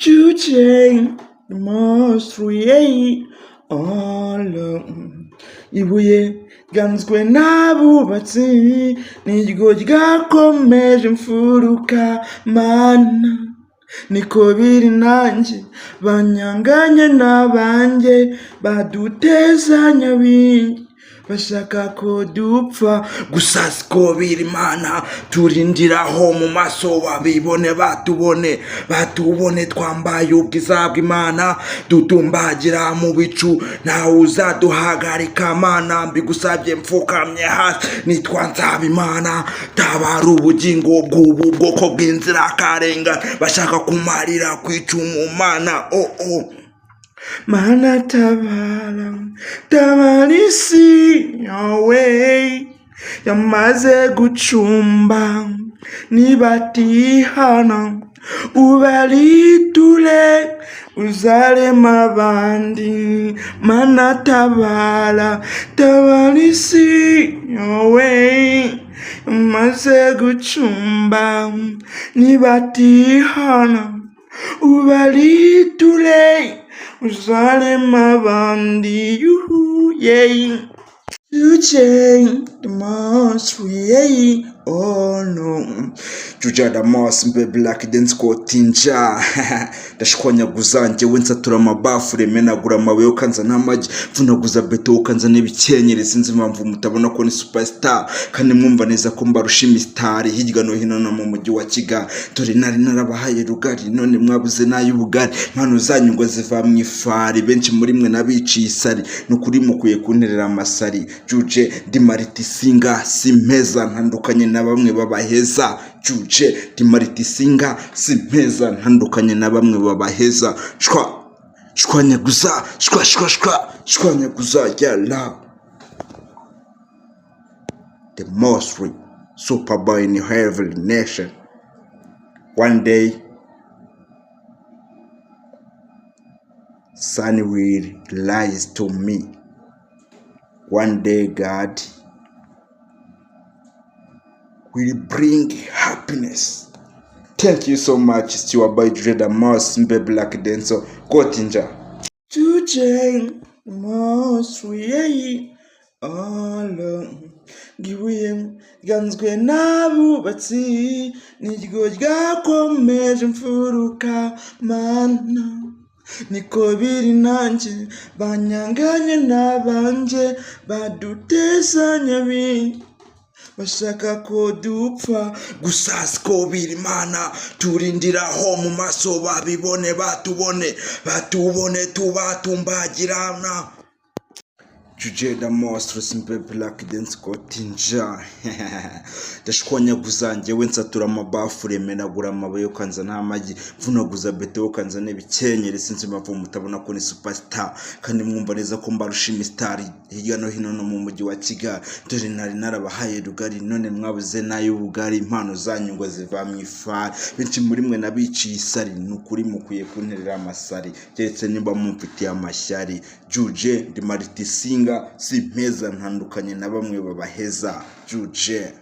You change the most create all ibuye ganzwe n'abubatsi niryo ryakomeje imfuruka mana niko biri nanjye banyanganye n'abanjye badutezanya bingi bashaka ko dupfa gusa siko biri mana turindiraho mu maso babibone batubone twambaye ubwiza bw'Imana dutumbagira mu bicu ntawe uzaduhagarika mana mbigusabye mfukamye hasi nitwa Nsabimana tabara ubugingo bw'ubu bwoko bw'inzirakarengane bashaka kumarira kwicumu mana Mana tabara isi yawe yamaze gucumba nibatihana ubaliture uzarema abandi Mana tabara isi yawe yamaze gucumba nibatihana ubaliture uzarema abandi You change the most no Juja the most black dance ko tinja dashkwanya guzanje wensatura amabafu remenagura amabuye ukanza n'amagi vunaguza beto ukanza n'ibikenyere sinzi impamvu mutabona ko ni superstar kandi mwumva neza ko mbarusha imistar hirya no hino no mu mujyi wa Kigali dore nari narabahaye rugari none mwabuze n'ay'ubugari mpano zanyu ngo ziva mu ifari benshi muri mwe nabiciye isari nukuri mukuye kunterera amasari Juje di mariti singa simpeza ntandukanye na bamwe babaheza Juje di mariti singa simpeza ntandukanye na bamwe babaheza shwanyaguza shwanyaguza yalla the most super boy in every nation one day sun will rise to me one day God will bring happiness. Thank you so much. It's your boy Dreader Moss Mbe Black Denso Kotinja. Today most we all giwe ganzwe n'abubatsi niryo ryakomeje imfuruka mana niko biri nanjye banyanganye n'abanje badutezanya bingi bashaka ko dupfa gusa siko biri mana turindiraho mu maso babibone batubone tubatumbagirana Juje the most simple black dance ko tinja dashkwanya guzanje wensatura amabafu remenagura amabuye ukanza n'amagi vunaguza beto ukanza n'ibikenyere sinzi impamvu mutabona ko ni superstar kandi mwumva neza ko mbarusha imistar hirya no hino no mu mujyi wa Kigali dore nari narabahaye rugari none mwabuze n'ay'ubugari impano zanyu ngo ziva mu ifari benshi muri mwe nabiciye isari nukuri mukuye kunterera amasari keretse nimba mumfitiye amashyari Juje di mariti singa simpeza ntandukanye na bamwe babaheza Juje